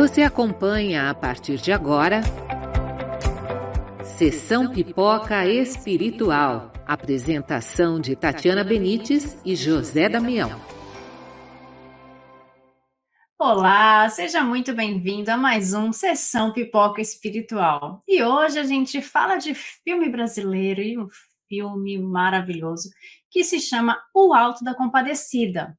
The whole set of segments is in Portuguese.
Você acompanha a partir de agora Sessão Pipoca Espiritual. Apresentação de Tatiana Benites e José Damião. Olá, seja muito bem-vindo a mais um Sessão Pipoca Espiritual. E hoje a gente fala de filme brasileiro e um filme maravilhoso que se chama O Alto da Compadecida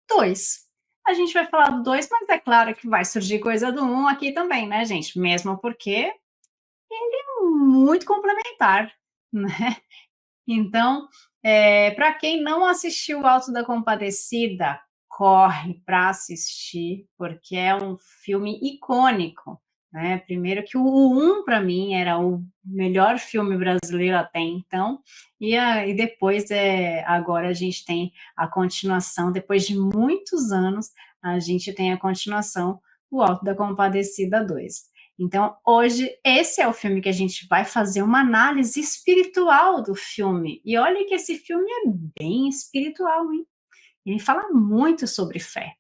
2. A gente vai falar do 2, mas é claro que vai surgir coisa do 1 aqui também, né, gente? Mesmo porque é muito complementar, né? Então, para quem não assistiu O Alto da Compadecida, corre para assistir, porque é um filme icônico, né? Primeiro que o 1, para mim, era o melhor filme brasileiro até então, e depois, agora a gente tem a continuação, depois de muitos anos, a gente tem a continuação, O Alto da Compadecida 2. Então, hoje, esse é o filme que a gente vai fazer uma análise espiritual do filme. E olha que esse filme é bem espiritual, hein? Ele fala muito sobre fé.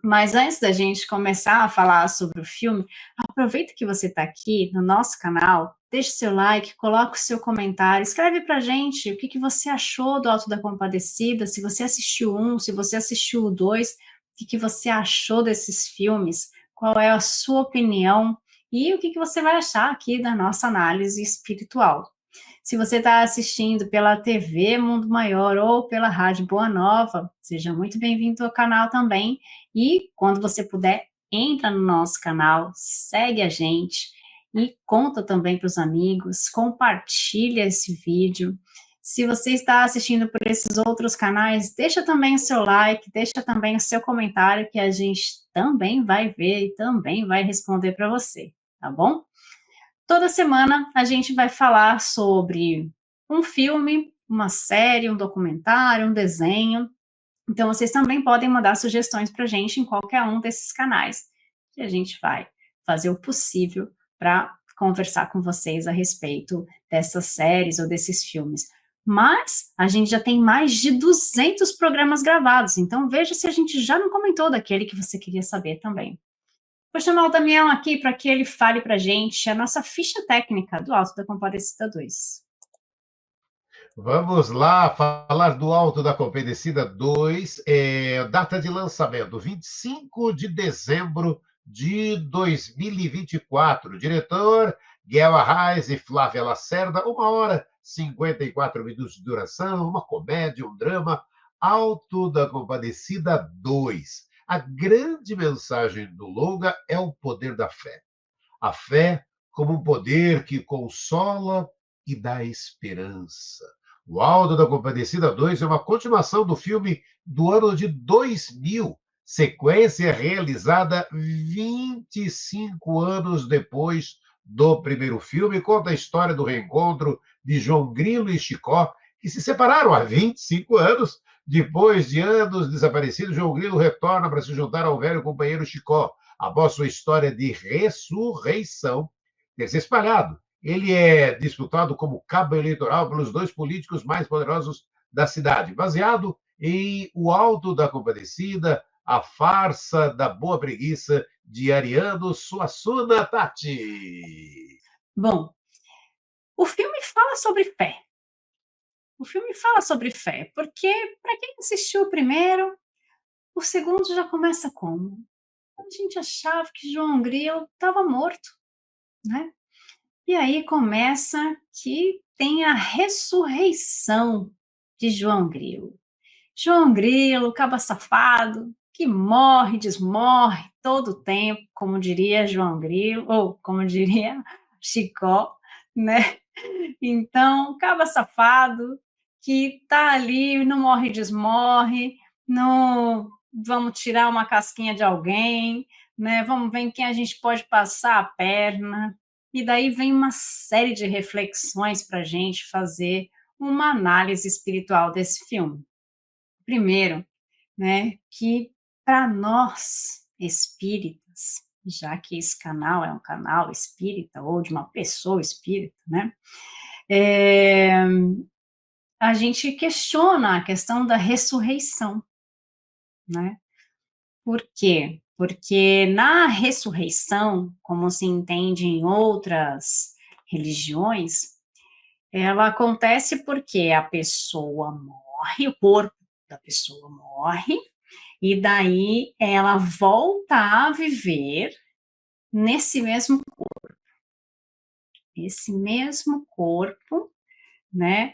Mas antes da gente começar a falar sobre o filme, aproveita que você está aqui no nosso canal, deixe seu like, coloque o seu comentário, escreve pra gente o que você achou do Alto da Compadecida, se você assistiu um, se você assistiu o 2, o que você achou desses filmes, qual é a sua opinião e o que você vai achar aqui da nossa análise espiritual. Se você está assistindo pela TV Mundo Maior ou pela Rádio Boa Nova, seja muito bem-vindo ao canal também. E quando você puder, entra no nosso canal, segue a gente e conta também para os amigos, compartilha esse vídeo. Se você está assistindo por esses outros canais, deixa também o seu like, deixa também o seu comentário, que a gente também vai ver e também vai responder para você, tá bom? Toda semana a gente vai falar sobre um filme, uma série, um documentário, um desenho. Então, vocês também podem mandar sugestões para a gente em qualquer um desses canais, que a gente vai fazer o possível para conversar com vocês a respeito dessas séries ou desses filmes. Mas a gente já tem mais de 200 programas gravados, então veja se a gente já não comentou daquele que você queria saber também. Vou chamar o Damião aqui para que ele fale para a gente a nossa ficha técnica do Alto da Compadecida 2. Vamos lá falar do Alto da Compadecida 2, data de lançamento, 25 de dezembro de 2024. Diretor, Guel Arraes e Flávia Lacerda, 1h e 54 minutos de duração, uma comédia, um drama, Alto da Compadecida 2. A grande mensagem do longa é o poder da fé. A fé como um poder que consola e dá esperança. O Alto da Compadecida 2 é uma continuação do filme do ano de 2000, sequência realizada 25 anos depois do primeiro filme, conta a história do reencontro de João Grilo e Chicó, que se separaram há 25 anos. Depois de anos desaparecidos, João Grilo retorna para se juntar ao velho companheiro Chicó, após sua história de ressurreição ter se espalhado. Ele é disputado como cabo eleitoral pelos dois políticos mais poderosos da cidade, baseado em O Alto da Compadecida, a farsa da boa preguiça de Ariano Suassuna. Tati. Bom, o filme fala sobre fé. O filme fala sobre fé, porque para quem assistiu o primeiro, o segundo já começa como? A gente achava que João Grilo estava morto, né? E aí começa que tem a ressurreição de João Grilo. João Grilo, caba safado, que morre, desmorre todo o tempo, como diria João Grilo, ou como diria Chicó, né? Então, caba safado, que tá ali, não morre, desmorre, não vamos tirar uma casquinha de alguém, né? Vamos ver em quem a gente pode passar a perna. E daí vem uma série de reflexões para a gente fazer uma análise espiritual desse filme. Primeiro, né, que para nós espíritas, já que esse canal é um canal espírita ou de uma pessoa espírita, né, a gente questiona a questão da ressurreição, né? Por quê? Porque na ressurreição, como se entende em outras religiões, ela acontece porque a pessoa morre, o corpo da pessoa morre, e daí ela volta a viver nesse mesmo corpo. Esse mesmo corpo, né?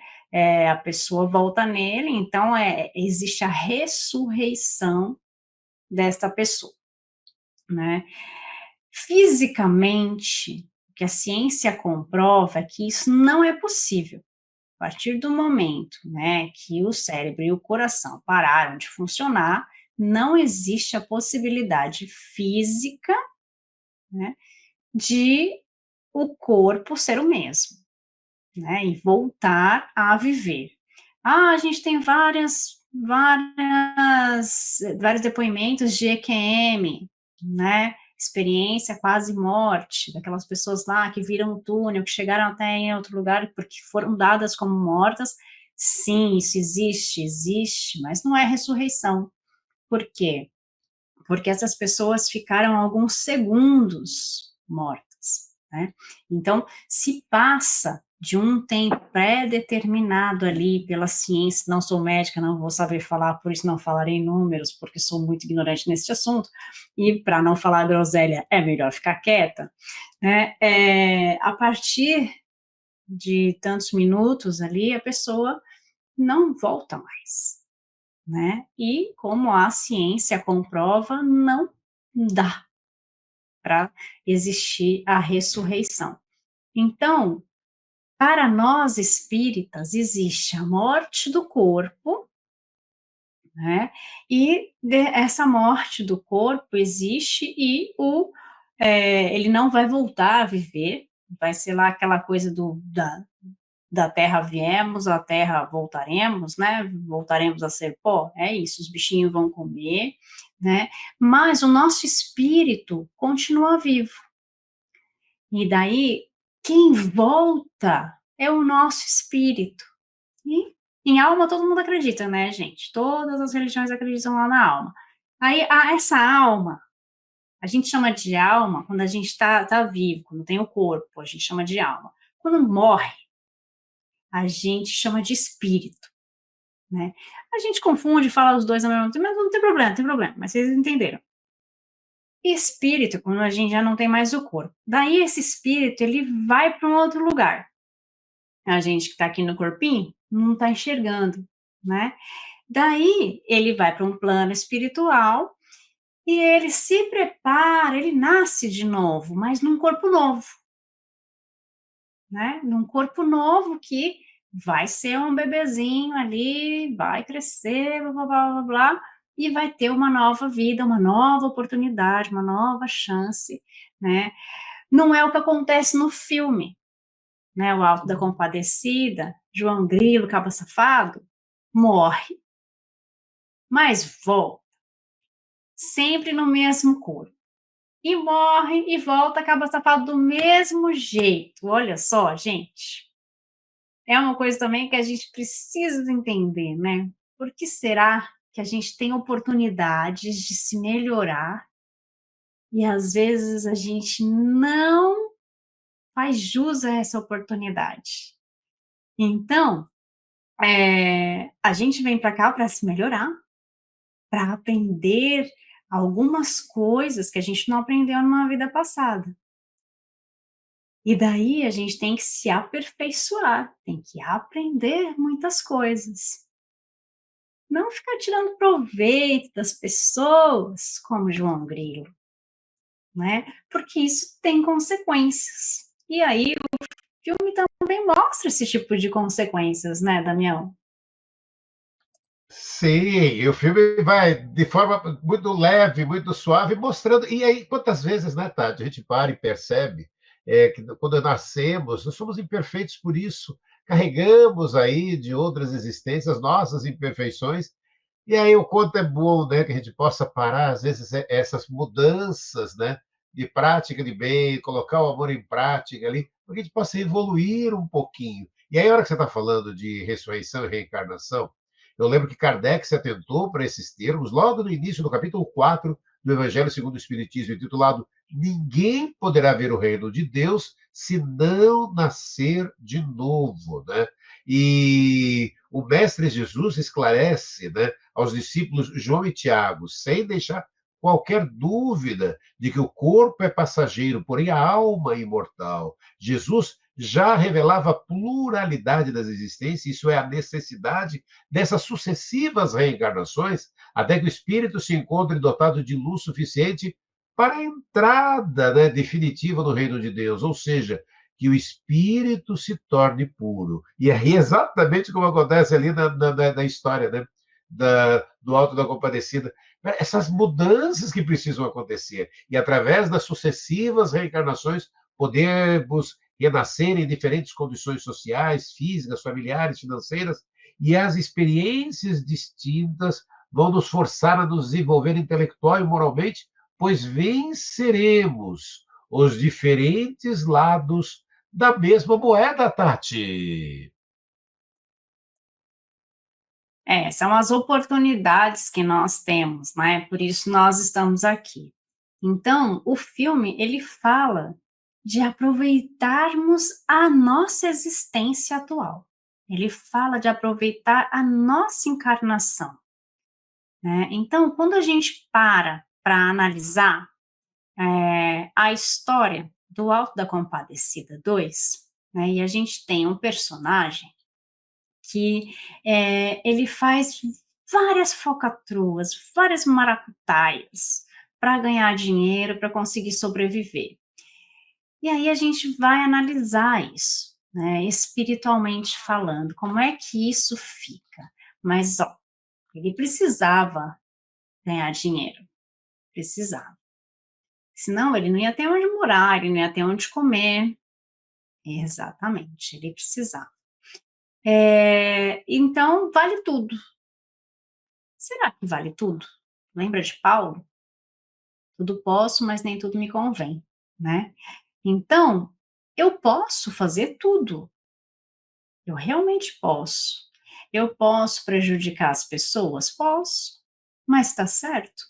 A pessoa volta nele, então existe a ressurreição desta pessoa, né? Fisicamente, o que a ciência comprova é que isso não é possível. A partir do momento, né, que o cérebro e o coração pararam de funcionar, não existe a possibilidade física, né, de o corpo ser o mesmo, né, e voltar a viver. A gente tem vários depoimentos de EQM, né, experiência quase morte, daquelas pessoas lá que viram o túnel, que chegaram até em outro lugar porque foram dadas como mortas. Sim, isso existe, mas não é ressurreição. Por quê? Porque essas pessoas ficaram alguns segundos mortas, né? Então, se passa de um tempo pré-determinado ali pela ciência, não sou médica, não vou saber falar, por isso não falarei em números, porque sou muito ignorante nesse assunto, e para não falar groselha, é melhor ficar quieta, né? A partir de tantos minutos ali, a pessoa não volta mais, né? E como a ciência comprova, não dá para existir a ressurreição. Então, para nós espíritas, existe a morte do corpo, né? E essa morte do corpo existe e ele não vai voltar a viver, vai ser lá aquela coisa da terra viemos, à terra voltaremos, né? Voltaremos a ser pó, é isso, os bichinhos vão comer, né? Mas o nosso espírito continua vivo. E daí, quem volta é o nosso espírito. E em alma todo mundo acredita, né, gente? Todas as religiões acreditam lá na alma. Aí, essa alma, a gente chama de alma quando a gente tá vivo, quando tem o corpo, a gente chama de alma. Quando morre, a gente chama de espírito, né? A gente confunde, fala os dois ao mesmo tempo, mas não tem problema, mas vocês entenderam. Espírito, quando a gente já não tem mais o corpo. Daí esse espírito, ele vai para um outro lugar. A gente que está aqui no corpinho não está enxergando, né? Daí ele vai para um plano espiritual e ele se prepara, ele nasce de novo, mas num corpo novo, né? Num corpo novo que vai ser um bebezinho ali, vai crescer, blá, blá, blá, blá, blá, e vai ter uma nova vida, uma nova oportunidade, uma nova chance, né? Não é o que acontece no filme, né? O Alto da Compadecida, João Grilo, Cabo Safado, morre, mas volta, sempre no mesmo corpo. E morre e volta, Cabo Safado do mesmo jeito. Olha só, gente. É uma coisa também que a gente precisa entender, né? Por que será que a gente tem oportunidades de se melhorar e às vezes a gente não faz jus a essa oportunidade? Então, a gente vem para cá para se melhorar, para aprender algumas coisas que a gente não aprendeu numa vida passada. E daí a gente tem que se aperfeiçoar, tem que aprender muitas coisas. Não ficar tirando proveito das pessoas como João Grilo, né? Porque isso tem consequências. E aí o filme também mostra esse tipo de consequências, né, Damião? Sim, o filme vai de forma muito leve, muito suave, mostrando. E aí, quantas vezes, né, Tati, a gente para e percebe que quando nascemos, nós somos imperfeitos por isso, carregamos aí de outras existências nossas imperfeições, e aí o quanto é bom, né, que a gente possa parar, às vezes, essas mudanças, né, de prática de bem, colocar o amor em prática ali, para que a gente possa evoluir um pouquinho. E aí, a hora que você está falando de ressurreição e reencarnação, eu lembro que Kardec se atentou para esses termos logo no início do capítulo 4 do Evangelho segundo o Espiritismo, intitulado Ninguém poderá ver o reino de Deus se não nascer de novo, né? E o Mestre Jesus esclarece, né, aos discípulos João e Tiago, sem deixar qualquer dúvida de que o corpo é passageiro, porém a alma é imortal. Jesus já revelava a pluralidade das existências, isso é, a necessidade dessas sucessivas reencarnações, até que o espírito se encontre dotado de luz suficiente para a entrada, né, definitiva no reino de Deus, ou seja, que o espírito se torne puro. E é exatamente como acontece ali na história, né, do Alto da Compadecida. Essas mudanças que precisam acontecer. E através das sucessivas reencarnações, podemos renascer em diferentes condições sociais, físicas, familiares, financeiras, e as experiências distintas vão nos forçar a nos desenvolver intelectual e moralmente, pois venceremos os diferentes lados da mesma moeda, Tati. São as oportunidades que nós temos, né? Por isso nós estamos aqui. Então, o filme, ele fala de aproveitarmos a nossa existência atual. Ele fala de aproveitar a nossa encarnação, né? Então, quando a gente para analisar a história do Alto da Compadecida 2, né, e a gente tem um personagem que ele faz várias falcatruas, várias maracutaias para ganhar dinheiro, para conseguir sobreviver. E aí a gente vai analisar isso, né, espiritualmente falando, como é que isso fica. Mas, ó, ele precisava ganhar dinheiro, precisava. Senão ele não ia ter onde morar, ele não ia ter onde comer. Exatamente, ele precisava. Então, vale tudo. Será que vale tudo? Lembra de Paulo? Tudo posso, mas nem tudo me convém, né? Então, eu posso fazer tudo. Eu realmente posso. Eu posso prejudicar as pessoas? Posso. Mas está certo?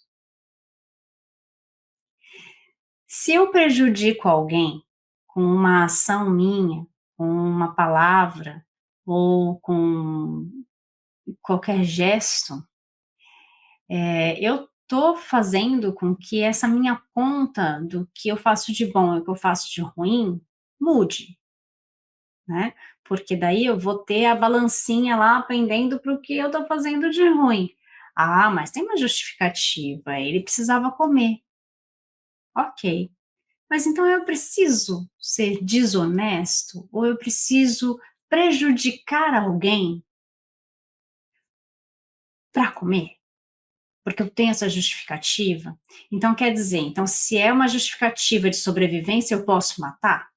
Se eu prejudico alguém com uma ação minha, com uma palavra ou com qualquer gesto, eu estou fazendo com que essa minha conta do que eu faço de bom e o que eu faço de ruim mude, né? Porque daí eu vou ter a balancinha lá pendendo para o que eu estou fazendo de ruim. Ah, mas tem uma justificativa, ele precisava comer. Ok. Mas então eu preciso ser desonesto ou eu preciso prejudicar alguém para comer? Porque eu tenho essa justificativa. Então, quer dizer, então, se é uma justificativa de sobrevivência, eu posso matar?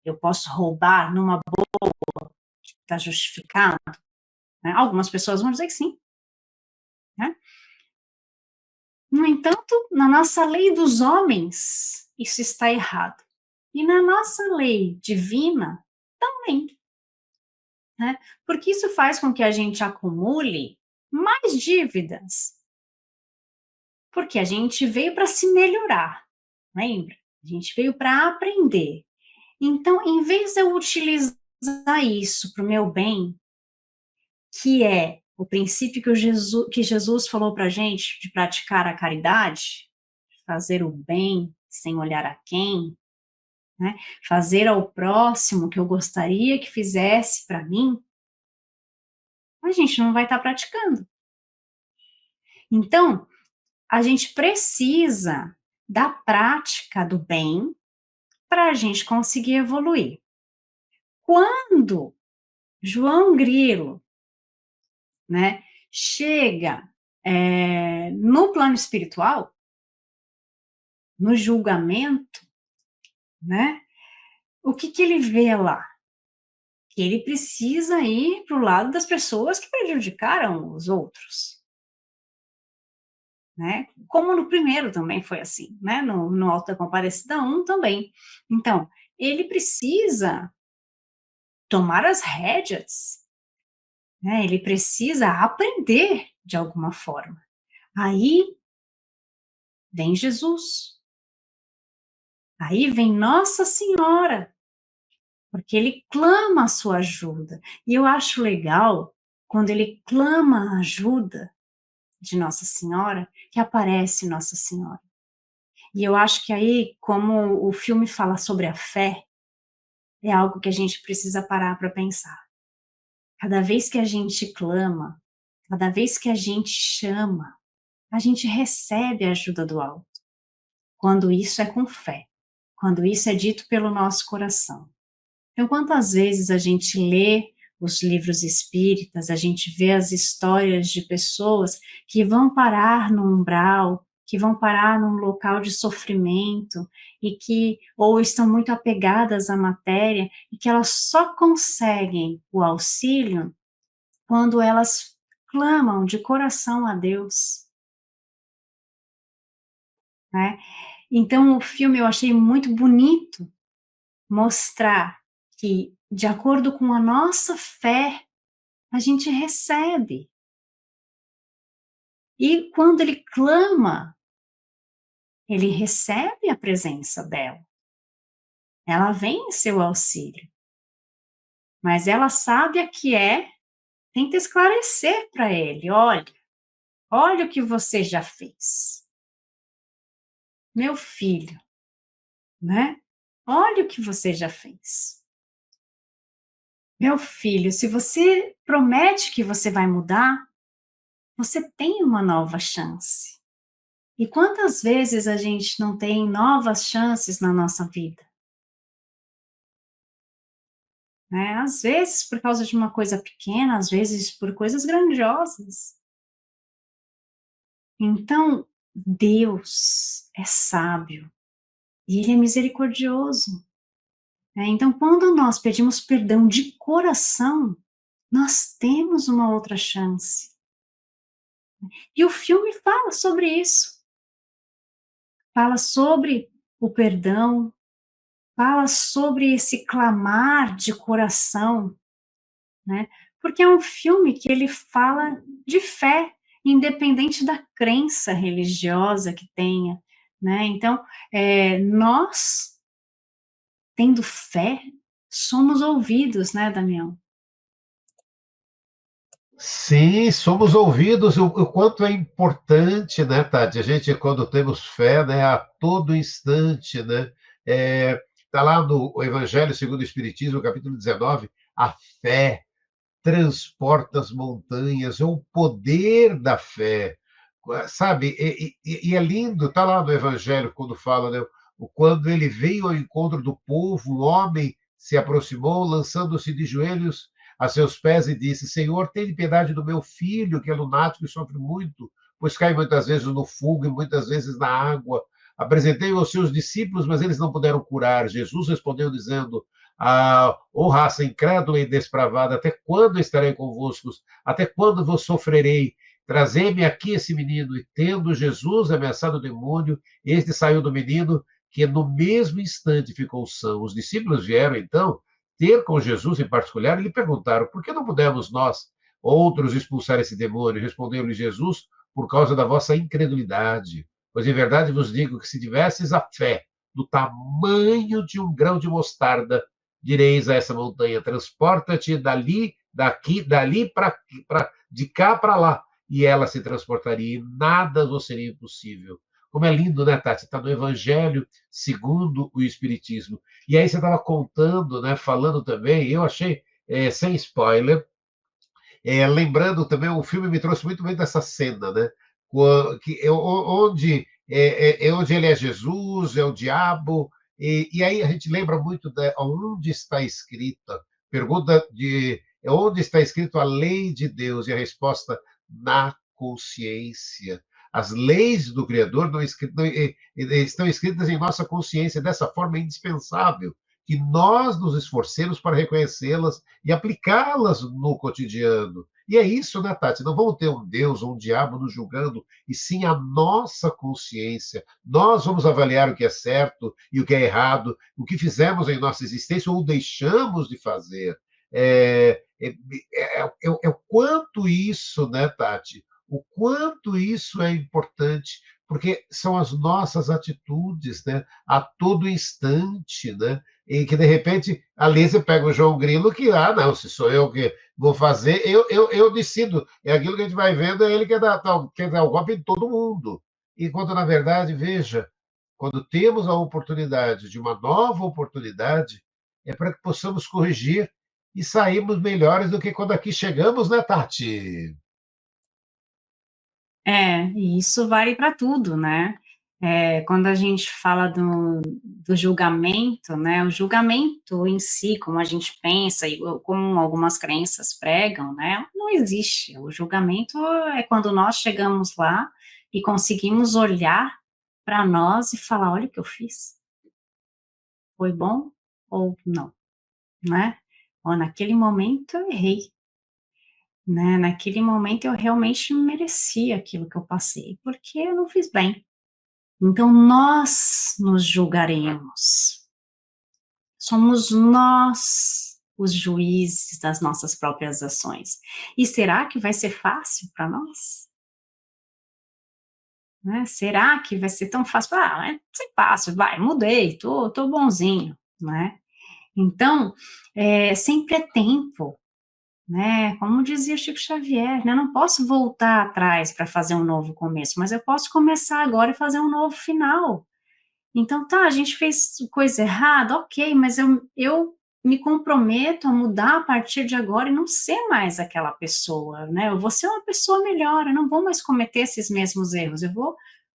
Eu posso roubar numa boa que está justificado? Né? Algumas pessoas vão dizer que sim. Né? No entanto, na nossa lei dos homens, isso está errado. E na nossa lei divina, também. Né? Porque isso faz com que a gente acumule mais dívidas. Porque a gente veio para se melhorar, lembra? A gente veio para aprender. Então, em vez de eu utilizar isso para o meu bem, que é o princípio que Jesus falou para a gente, de praticar a caridade, fazer o bem sem olhar a quem, né? Fazer ao próximo o que eu gostaria que fizesse para mim, a gente não vai estar praticando. Então, a gente precisa da prática do bem para a gente conseguir evoluir. Quando João Grilo, né, chega no plano espiritual, no julgamento, né, o que ele vê lá? Que ele precisa ir para o lado das pessoas que prejudicaram os outros. Né? Como no primeiro também foi assim, né? No Alto da Compadecida 1 também. Então, ele precisa tomar as rédeas, né? Ele precisa aprender de alguma forma. Aí vem Jesus. Aí vem Nossa Senhora, porque ele clama a sua ajuda. E eu acho legal quando ele clama a ajuda de Nossa Senhora, que aparece Nossa Senhora. E eu acho que aí, como o filme fala sobre a fé, é algo que a gente precisa parar para pensar. Cada vez que a gente clama, cada vez que a gente chama, a gente recebe a ajuda do alto. Quando isso é com fé, quando isso é dito pelo nosso coração. Então, quantas vezes a gente lê os livros espíritas, a gente vê as histórias de pessoas que vão parar no umbral, que vão parar num local de sofrimento e que ou estão muito apegadas à matéria e que elas só conseguem o auxílio quando elas clamam de coração a Deus, né? Então, o filme eu achei muito bonito mostrar que, de acordo com a nossa fé, a gente recebe. E quando ele clama, ele recebe a presença dela. Ela vem em seu auxílio. Mas ela sabe a que é, tenta esclarecer para ele, olha o que você já fez. Meu filho, né? Olha o que você já fez. Meu filho, se você promete que você vai mudar, você tem uma nova chance. E quantas vezes a gente não tem novas chances na nossa vida? Né? Às vezes por causa de uma coisa pequena, às vezes por coisas grandiosas. Então, Deus é sábio e Ele é misericordioso. Né? Então, quando nós pedimos perdão de coração, nós temos uma outra chance. E o filme fala sobre isso. Fala sobre o perdão, fala sobre esse clamar de coração, né? Porque é um filme que ele fala de fé, independente da crença religiosa que tenha, né? Então, nós, tendo fé, somos ouvidos, né, Damião? Sim, somos ouvidos, o quanto é importante, né, Tati? A gente, quando temos fé, né, a todo instante, né? Está lá no Evangelho segundo o Espiritismo, capítulo 19, a fé transporta as montanhas, é o poder da fé, sabe? E é lindo, está lá no Evangelho, quando fala, né? Quando ele veio ao encontro do povo, um homem se aproximou, lançando-se de joelhos a seus pés e disse: Senhor, tenha piedade do meu filho, que é lunático e sofre muito, pois cai muitas vezes no fogo e muitas vezes na água. Apresentei-o aos seus discípulos, mas eles não puderam curar. Jesus respondeu, dizendo: ó raça incrédula e despravada, até quando estarei convosco? Até quando vos sofrerei? Trazei-me aqui esse menino. E tendo Jesus ameaçado o demônio, este saiu do menino, que no mesmo instante ficou são. Os discípulos vieram, então, ter com Jesus em particular e lhe perguntaram: por que não pudemos nós, outros, expulsar esse demônio? Respondeu-lhe Jesus: por causa da vossa incredulidade. Pois em verdade vos digo que se tivesses a fé do tamanho de um grão de mostarda, direis a essa montanha: transporta-te dali para de cá para lá, e ela se transportaria, e nada vos seria impossível. Como é lindo, né, Tati? Está no Evangelho segundo o Espiritismo. E aí você estava contando, né, falando também, eu achei, sem spoiler, lembrando também, o filme me trouxe muito bem dessa cena, né? Onde ele é Jesus, é o diabo, e aí a gente lembra muito de onde está escrita, pergunta de onde está escrito a lei de Deus, e a resposta: na consciência. As leis do Criador estão escritas em nossa consciência, dessa forma é indispensável que nós nos esforcemos para reconhecê-las e aplicá-las no cotidiano. E é isso, né, Tati? Não vamos ter um Deus ou um diabo nos julgando, e sim a nossa consciência. Nós vamos avaliar o que é certo e o que é errado, o que fizemos em nossa existência ou deixamos de fazer. O quanto isso, né, Tati? O quanto isso é importante, porque são as nossas atitudes, né, a todo instante, né, e que de repente ali você pega o João Grilo que, não, se sou eu que vou fazer, eu decido, é aquilo que a gente vai vendo, é ele que quer dar o golpe em todo mundo. Enquanto, na verdade, veja, quando temos a oportunidade de uma nova oportunidade, é para que possamos corrigir e sairmos melhores do que quando aqui chegamos, né, Tati? E isso vale para tudo, né? Quando a gente fala do julgamento, né? O julgamento em si, como a gente pensa e como algumas crenças pregam, né? Não existe. O julgamento é quando nós chegamos lá e conseguimos olhar para nós e falar, olha o que eu fiz. Foi bom ou não, né? Ou naquele momento eu errei, né? Naquele momento eu realmente merecia aquilo que eu passei, porque eu não fiz bem. Então nós nos julgaremos. Somos nós os juízes das nossas próprias ações. E será que vai ser fácil para nós? Né? Será que vai ser tão fácil? Vai ser fácil, vai, mudei, tô bonzinho, né? Então, sempre é tempo, né? Como dizia Chico Xavier, né? Eu não posso voltar atrás para fazer um novo começo, mas eu posso começar agora e fazer um novo final. Então, tá, a gente fez coisa errada, ok, mas eu me comprometo a mudar a partir de agora e não ser mais aquela pessoa, né? Eu vou ser uma pessoa melhor, eu não vou mais cometer esses mesmos erros, eu vou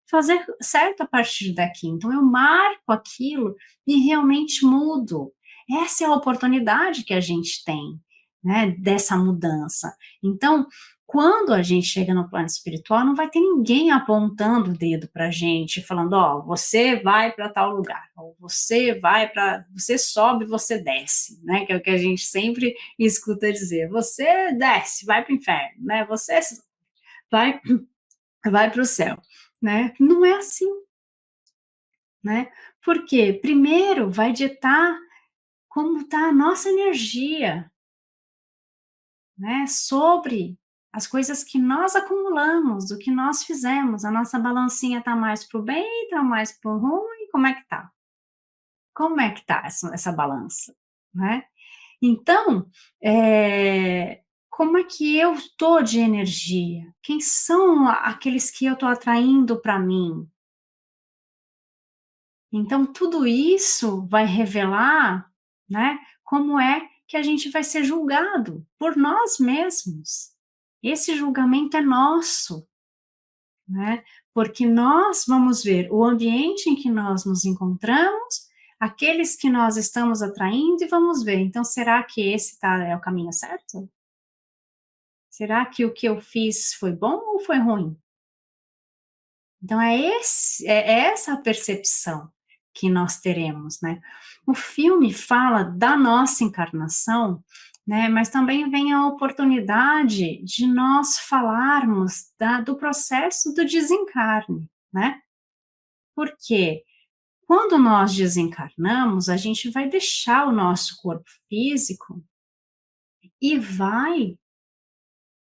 fazer certo a partir daqui. Então, eu marco aquilo e realmente mudo. Essa é a oportunidade que a gente tem, né, dessa mudança. Então, quando a gente chega no plano espiritual, não vai ter ninguém apontando o dedo para a gente, falando, ó, você vai para tal lugar, ou você sobe, você desce, né, que é o que a gente sempre escuta dizer, você desce, vai para o inferno, né, você vai, vai para o céu, né, não é assim, né, porque primeiro vai ditar como está a nossa energia, né, sobre as coisas que nós acumulamos, o que nós fizemos, a nossa balancinha está mais para o bem, está mais para o ruim, como é que está? Como é que está essa balança, né? Então, como é que eu estou de energia? Quem são aqueles que eu estou atraindo para mim? Então, tudo isso vai revelar, né, como é que a gente vai ser julgado por nós mesmos. Esse julgamento é nosso, né? Porque nós vamos ver o ambiente em que nós nos encontramos, aqueles que nós estamos atraindo e vamos ver, então, será que esse é o caminho certo? Será que o que eu fiz foi bom ou foi ruim? Então, é essa a percepção que nós teremos, né? O filme fala da nossa encarnação, né? Mas também vem a oportunidade de nós falarmos do processo do desencarne, né? Porque quando nós desencarnamos, a gente vai deixar o nosso corpo físico e vai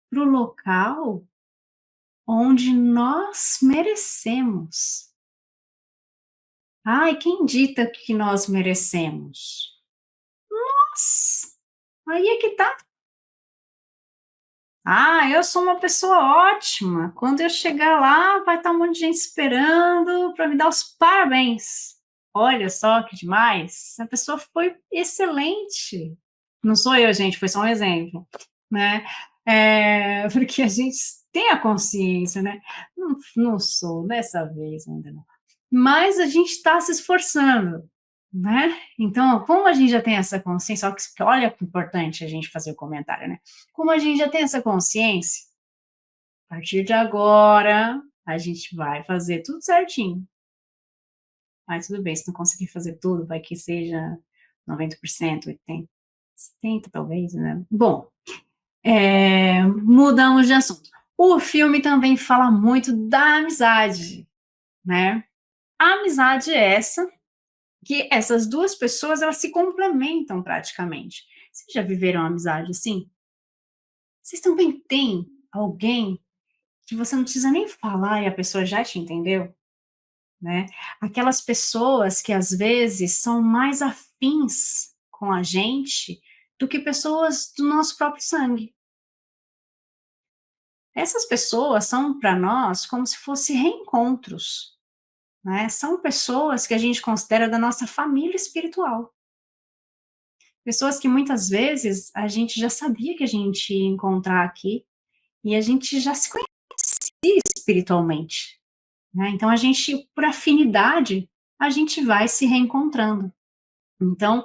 para o local onde nós merecemos. Ai, quem dita que nós merecemos? Nós. Aí é que tá. Ah, eu sou uma pessoa ótima. Quando eu chegar lá, vai estar um monte de gente esperando para me dar os parabéns. Olha só que demais. A pessoa foi excelente. Não sou eu, gente, foi só um exemplo, né? Porque a gente tem a consciência, né? Não sou, dessa vez ainda não. Mas a gente está se esforçando, né? Então, como a gente já tem essa consciência, olha que importante a gente fazer o comentário, né? Como a gente já tem essa consciência, a partir de agora, a gente vai fazer tudo certinho. Mas tudo bem, se não conseguir fazer tudo, vai que seja 90%, 80%, 70% talvez, né? Bom, mudamos de assunto. O filme também fala muito da amizade, né? A amizade é essa, que essas duas pessoas, elas se complementam praticamente. Vocês já viveram uma amizade assim? Vocês também têm alguém que você não precisa nem falar e a pessoa já te entendeu? né? Aquelas pessoas que às vezes são mais afins com a gente do que pessoas do nosso próprio sangue. Essas pessoas são para nós como se fossem reencontros, né? São pessoas que a gente considera da nossa família espiritual. Pessoas que muitas vezes a gente já sabia que a gente ia encontrar aqui e a gente já se conhecia espiritualmente, né? Então a gente, por afinidade, a gente vai se reencontrando. Então,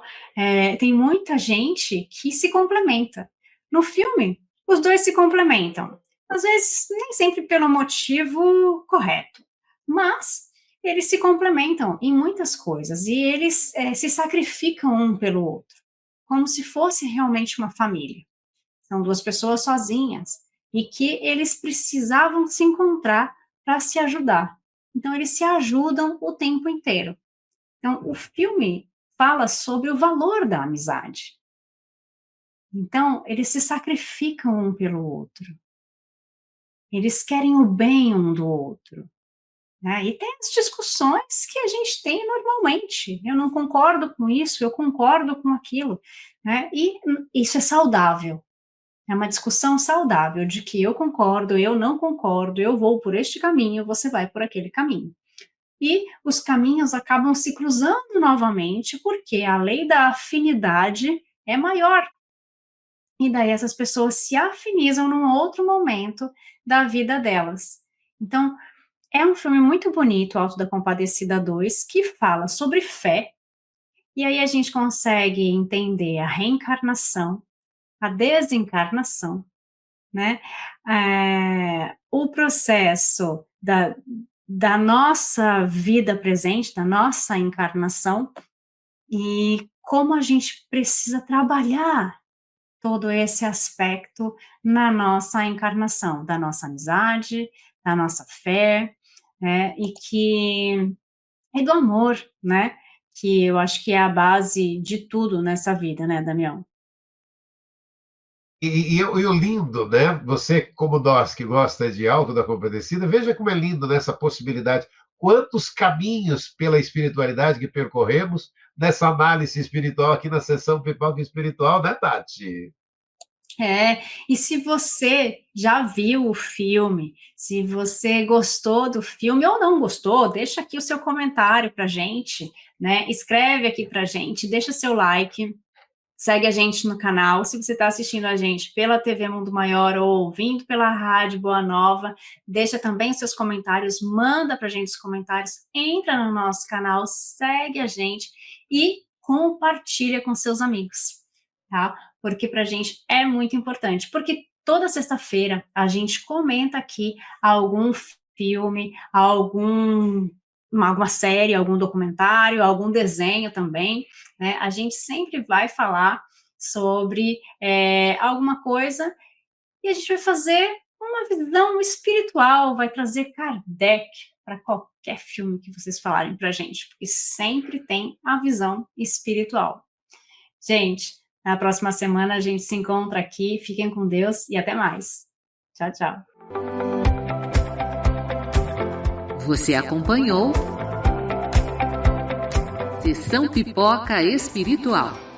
tem muita gente que se complementa. No filme, os dois se complementam. Às vezes, nem sempre pelo motivo correto, mas eles se complementam em muitas coisas e eles se sacrificam um pelo outro, como se fosse realmente uma família. São duas pessoas sozinhas e que eles precisavam se encontrar para se ajudar. Então, eles se ajudam o tempo inteiro. Então, o filme fala sobre o valor da amizade. Então, eles se sacrificam um pelo outro. Eles querem o bem um do outro, né? E tem as discussões que a gente tem normalmente. Eu não concordo com isso, eu concordo com aquilo, né? E isso é saudável. É uma discussão saudável de que eu concordo, eu não concordo, eu vou por este caminho, você vai por aquele caminho. E os caminhos acabam se cruzando novamente, porque a lei da afinidade é maior. E daí essas pessoas se afinizam num outro momento da vida delas. Então, é um filme muito bonito, Alto da Compadecida 2, que fala sobre fé, e aí a gente consegue entender a reencarnação, a desencarnação, né? O processo da nossa vida presente, da nossa encarnação, e como a gente precisa trabalhar todo esse aspecto na nossa encarnação, da nossa amizade, da nossa fé, né, e do amor, né, que eu acho que é a base de tudo nessa vida, né, Damião? E o lindo, né? Você, como nós que gosta de Alto da Compadecida, veja como é lindo nessa possibilidade. Quantos caminhos pela espiritualidade que percorremos nessa análise espiritual aqui na sessão Pipoca Espiritual, né, Tati? E se você já viu o filme, se você gostou do filme ou não gostou, deixa aqui o seu comentário pra gente, né? Escreve aqui pra gente, deixa seu like, segue a gente no canal. Se você está assistindo a gente pela TV Mundo Maior ou ouvindo pela Rádio Boa Nova, deixa também seus comentários, manda pra gente os comentários, entra no nosso canal, segue a gente e compartilha com seus amigos, tá? Porque pra gente é muito importante, porque toda sexta-feira a gente comenta aqui algum filme, alguma série, algum documentário, algum desenho também, né? A gente sempre vai falar sobre alguma coisa e a gente vai fazer uma visão espiritual, vai trazer Kardec para qualquer filme que vocês falarem pra gente, porque sempre tem a visão espiritual. Gente, na próxima semana a gente se encontra aqui. Fiquem com Deus e até mais. Tchau, tchau. Você acompanhou Sessão Pipoca Espiritual.